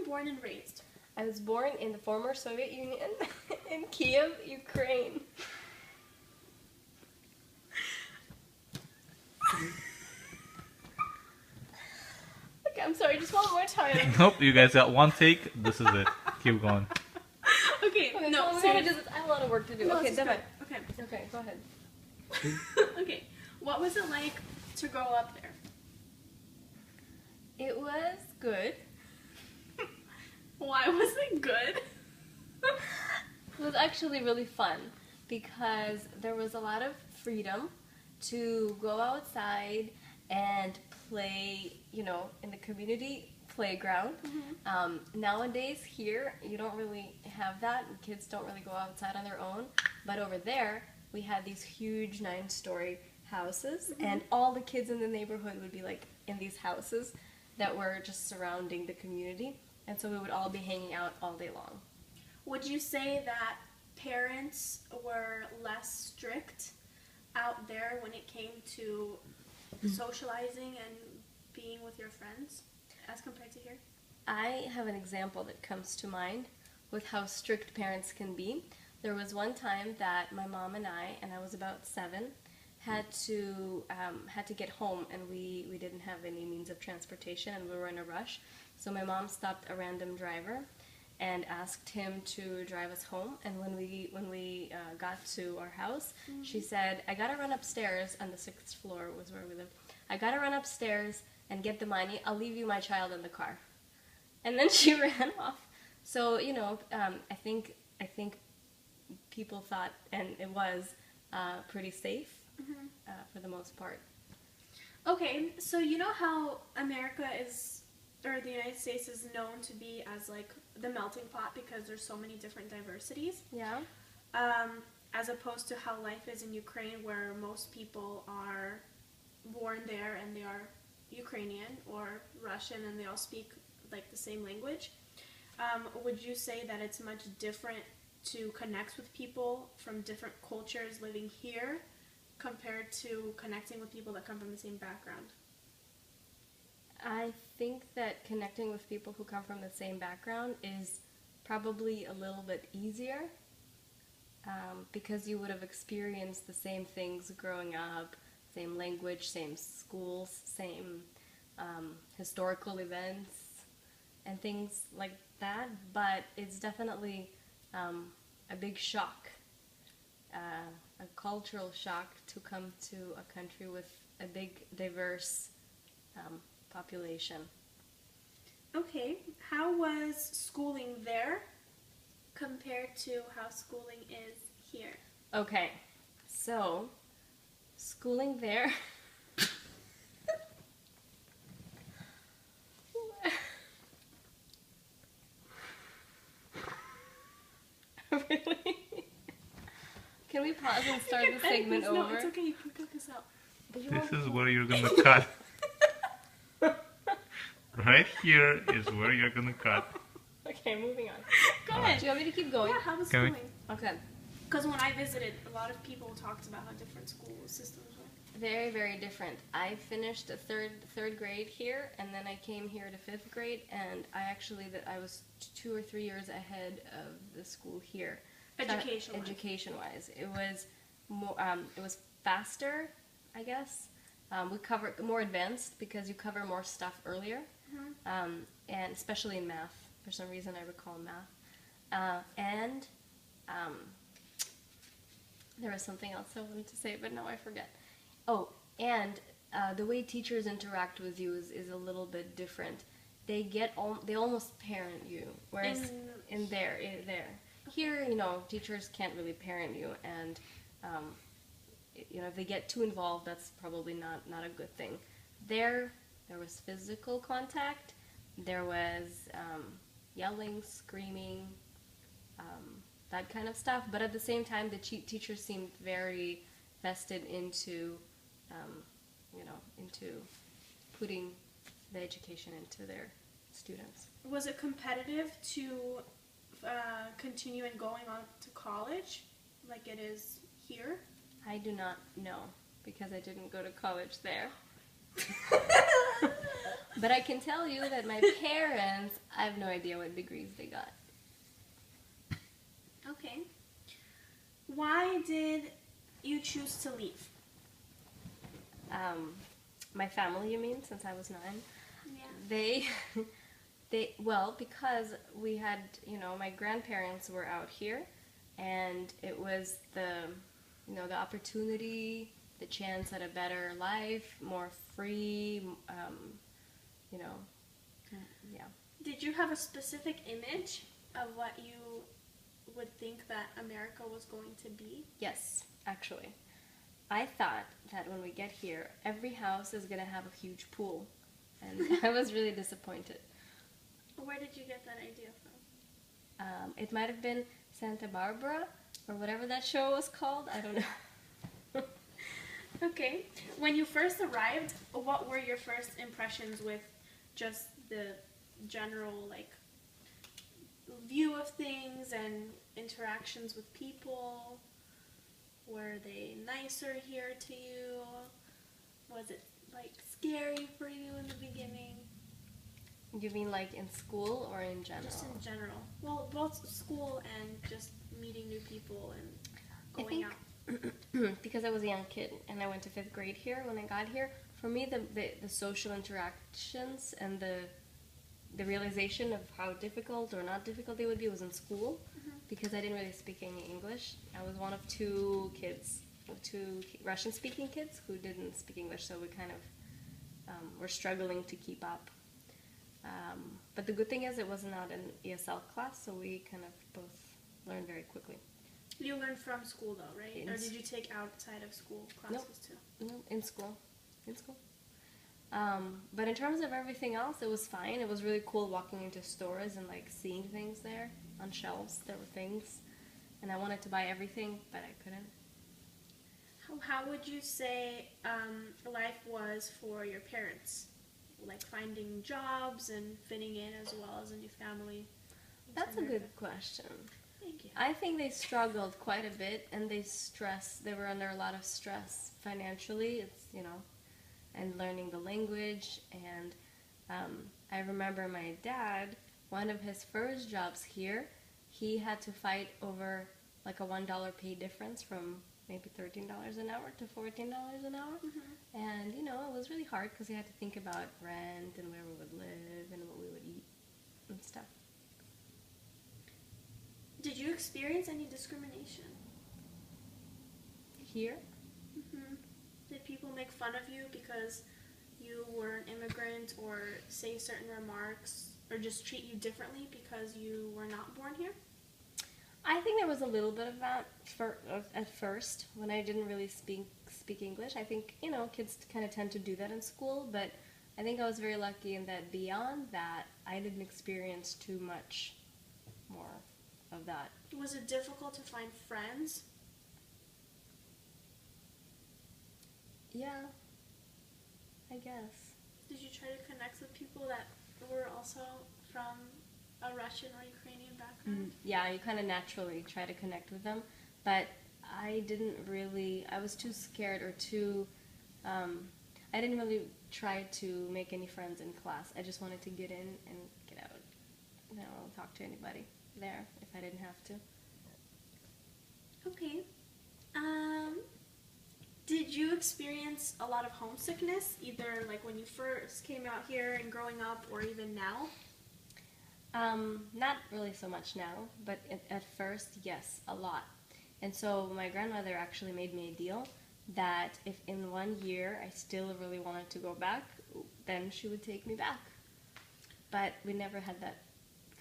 born and raised? I was born in the former Soviet Union in Kiev, Ukraine. Okay, I'm sorry, just one more time. Nope, you guys got one take. This is it. Keep going. Okay, Okay, no, so seriously. I have a lot of work to do. No, Okay, this is Devin. good. Okay. Okay, go ahead. Okay. What was it like to grow up there? It was good. Why was it good? It was actually really fun because there was a lot of freedom to go outside and play, you know, in the community playground. Nowadays here, you don't really have that. Kids don't really go outside on their own. But over there, we had these huge 9-story houses, and all the kids in the neighborhood would be like in these houses that were just surrounding the community. And so we would all be hanging out all day long. Would you say that parents were less strict out there when it came to socializing and being with your friends as compared to here? I have an example that comes to mind with how strict parents can be. There was one time that my mom and I was about 7, had to get home, and we didn't have any means of transportation, and we were in a rush. So my mom stopped a random driver and asked him to drive us home. And when we got to our house, she said, "I gotta run upstairs," on the 6th floor was where we lived. "I gotta run upstairs and get the money. I'll leave you my child in the car." And then she ran off. So, you know, I think people thought, and it was pretty safe for the most part. Okay, so you know how America is, or the United States is known to be as like the melting pot because there's so many different diversities? Yeah. As opposed to how life is in Ukraine, where most people are born there and they are Ukrainian or Russian and they all speak like the same language. Would you say that it's much different to connect with people from different cultures living here compared to connecting with people that come from the same background? I think that connecting with people who come from the same background is probably a little bit easier because you would have experienced the same things growing up, same language, same schools, same historical events and things like that. But it's definitely a big shock, a cultural shock to come to a country with a big, diverse population. Okay, how was schooling there compared to how schooling is here? Okay, so schooling there really? Can we pause and start the segment over? No, it's okay, you can cut this out. But you This won't- is where you're gonna cut. Right here is where you're gonna cut. Okay, moving on. Go Do ahead. you want me to keep going? Yeah, how was Can we- schooling? Okay. Because when I visited, a lot of people talked about how different school systems were. Very, very different. I finished the third grade here, and then I came here to 5th grade, and I was 2 or 3 years ahead of the school here. Education-wise. Education-wise, it was more. It was faster, I guess. We cover more advanced because you cover more stuff earlier, and especially in math. For some reason, I recall math, and there was something else I wanted to say, but now I forget. Oh, and the way teachers interact with you is a little bit different. They almost parent you, whereas in there. Here, you know, teachers can't really parent you, and you know, if they get too involved, that's probably not a good thing. There was physical contact. There was yelling, screaming, that kind of stuff. But at the same time, the teachers seemed very vested into, you know, into putting the education into their students. Was it competitive to continue and going on to college like it is here? I do not know because I didn't go to college there. But I can tell you that my parents, I have no idea what degrees they got. Okay. Why did you choose to leave? My family, you mean, since I was 9? Yeah. Well, because we had, my grandparents were out here, and it was the opportunity, the chance at a better life, more free, yeah. Did you have a specific image of what you would think that America was going to be? Yes, actually. I thought that when we get here, every house is going to have a huge pool, and I was really disappointed. Where did you get that idea from? It might have been Santa Barbara, or whatever that show was called. I don't know. Okay. When you first arrived, what were your first impressions with just the general, like, view of things and interactions with people? Were they nicer here to you? Was it, like, scary for you in the beginning? You mean like in school or in general? Just in general. Well, both school and just meeting new people and going out. Because I was a young kid and I went to 5th grade here when I got here, for me the social interactions and the realization of how difficult or not difficult they would be was in school, because I didn't really speak any English. I was one of two Russian-speaking kids who didn't speak English, so we kind of were struggling to keep up. But the good thing is it was not an ESL class, so we kind of both learned very quickly. You learned from school though, right? Or did you take outside of school classes too? No, in school. But in terms of everything else, it was fine. It was really cool walking into stores and like seeing things there on shelves. There were things, and I wanted to buy everything, but I couldn't. How would you say life was for your parents? Like finding jobs and fitting in as well as a new family? That's a good question. Thank you. I think they struggled quite a bit, and they were under a lot of stress financially. And learning the language. And I remember my dad, one of his first jobs here, he had to fight over like a $1 pay difference from maybe $13 an hour to $14 an hour. And it was really hard because he had to think about rent and where we would live and what we would eat and stuff. Did you experience any discrimination? Here? Did people make fun of you because you were an immigrant, or say certain remarks, or just treat you differently because you were not born here? I think there was a little bit of that at first when I didn't really speak English. I think, kids kind of tend to do that in school, but I think I was very lucky in that beyond that, I didn't experience too much more of that. Was it difficult to find friends? Yeah, I guess. Did you try to connect with people that were also from a Russian or Ukrainian background? Yeah, you kind of naturally try to connect with them, but I was too scared or I didn't really try to make any friends in class. I just wanted to get in and get out, talk to anybody there if I didn't have to. Okay. Did you experience a lot of homesickness, either like when you first came out here and growing up, or even now? Not really so much now, but at first, yes, a lot. And so my grandmother actually made me a deal that if in 1 year I still really wanted to go back, then she would take me back. But we never had that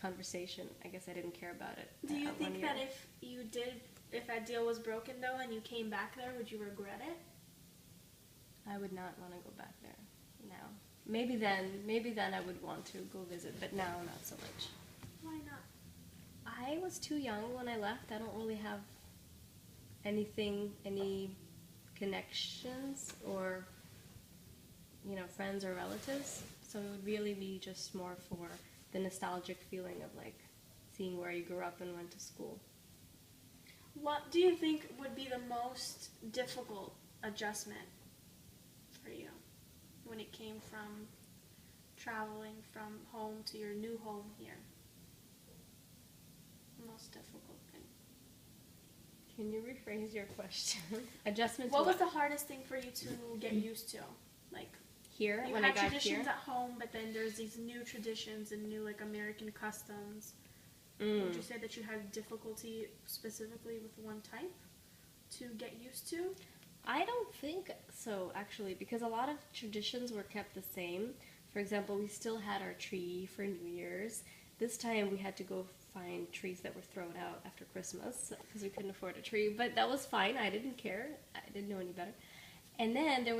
conversation. I guess I didn't care about it. Do you think that if that deal was broken though and you came back there, would you regret it? I would not want to go back there now. Maybe then I would want to go visit, but now not so much. Why not? I was too young when I left. I don't really have any connections or, friends or relatives. So it would really be just more for the nostalgic feeling of like seeing where you grew up and went to school. What do you think would be the most difficult adjustment for you when it came from traveling from home to your new home here? Most difficult thing. Can you rephrase your question? Adjustment to What was the hardest thing for you to get used to? Like, here you when I had got traditions here? at home, but then there's these new traditions and new like American customs. Mm. Would you say that you had difficulty specifically with one type to get used to? I don't think so, actually, because a lot of traditions were kept the same. For example, we still had our tree for New Year's. This time we had to go find trees that were thrown out after Christmas because we couldn't afford a tree, but that was fine. I didn't care. I didn't know any better. And then there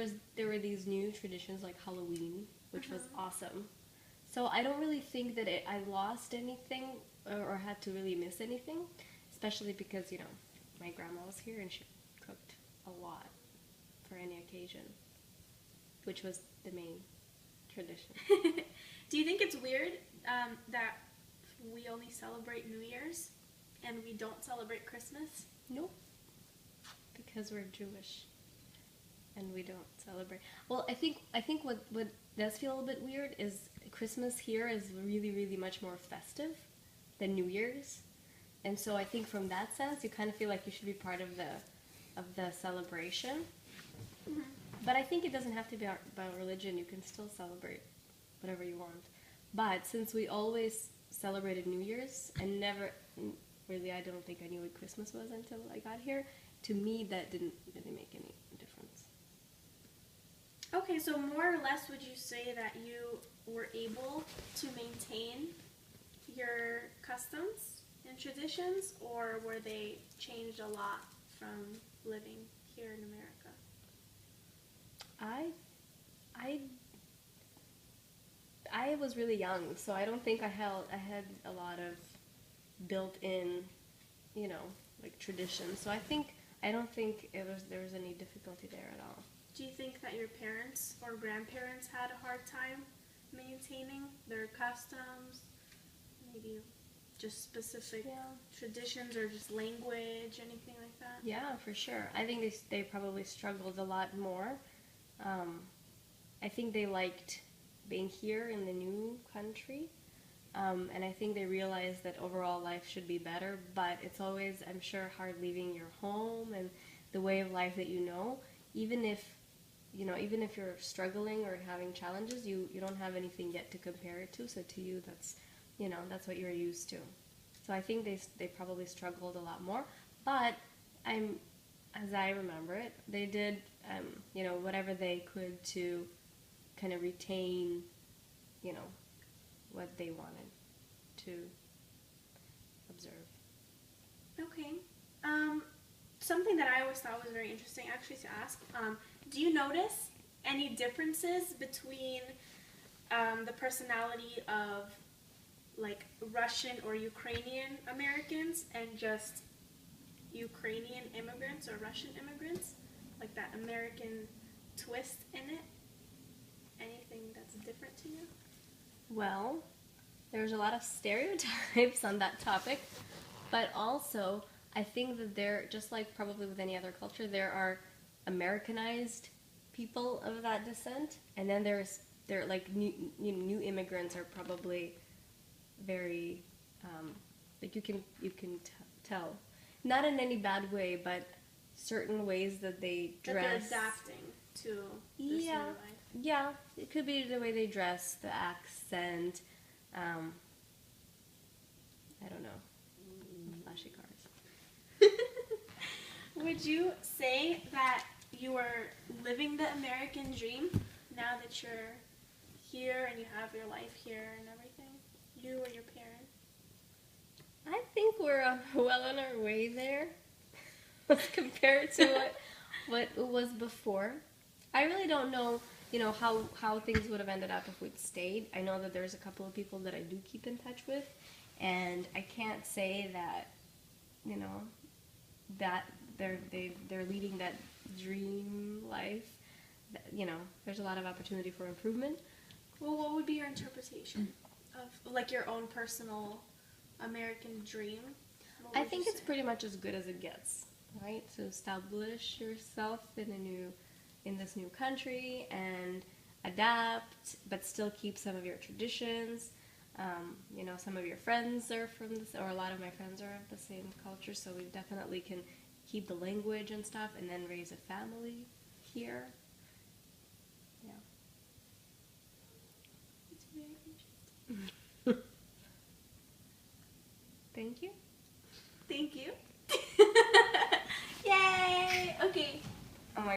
were these new traditions like Halloween, which was awesome. So I don't really think that I lost anything or had to really miss anything, especially because, you know, my grandma was here and she cooked a lot for any occasion, which was the main tradition. Do you think it's weird that we only celebrate New Year's and we don't celebrate Christmas? Nope. Because we're Jewish and we don't celebrate. Well, I think what does feel a little bit weird is Christmas here is really, really much more festive than New Year's. And so I think from that sense, you kind of feel like you should be part of the celebration. Mm-hmm. But I think it doesn't have to be about religion. You can still celebrate whatever you want. But since we always celebrated New Year's and never really, I don't think I knew what Christmas was until I got here. To me, that didn't really make any difference. Okay, so more or less would you say that you were able to maintain your customs and traditions, or were they changed a lot from living here in America? I was really young, so I don't think I had a lot of built-in, you know, like traditions. So I don't think there was any difficulty there at all. Do you think that your parents or grandparents had a hard time maintaining their customs? Maybe just specific traditions or just language, anything like that? Yeah, for sure. I think they probably struggled a lot more. I think they liked being here in the new country, and I think they realized that overall life should be better, but it's always, I'm sure, hard leaving your home and the way of life that you know, even if you're struggling or having challenges, you don't have anything yet to compare it to, so to you that's what you're used to. So I think they probably struggled a lot more, but as I remember it, they did whatever they could to kind of retain what they wanted to observe. Okay. Something that I always thought was very interesting actually to ask, do you notice any differences between the personality of like Russian or Ukrainian Americans and just Ukrainian immigrants or Russian immigrants? Like that American twist in it? Anything that's different to you? Well, there's a lot of stereotypes on that topic, but also I think that there, just like probably with any other culture, there are Americanized people of that descent, and then there are like new immigrants are probably very like you can tell, not in any bad way, but certain ways that they dress. That they're adapting to this new life. Yeah, it could be the way they dress, the accent. I don't know. Flashy cars. Would you say that you are living the American dream now that you're here and you have your life here and everything? You or your parents? I think we're well on our way there compared to what it was before. I really don't know, how things would have ended up if we'd stayed. I know that there's a couple of people that I do keep in touch with, and I can't say that, that they're leading that dream life. There's a lot of opportunity for improvement. Well, what would be your interpretation of like your own personal American dream? I think it's pretty much as good as it gets, right? To establish yourself in this new country, and adapt, but still keep some of your traditions. You know, some of your friends are from this, or a lot of my friends are of the same culture, so we definitely can keep the language and stuff, and then raise a family here. Yeah. It's very interesting. Thank you. Thank you. Yay! Okay. Oh my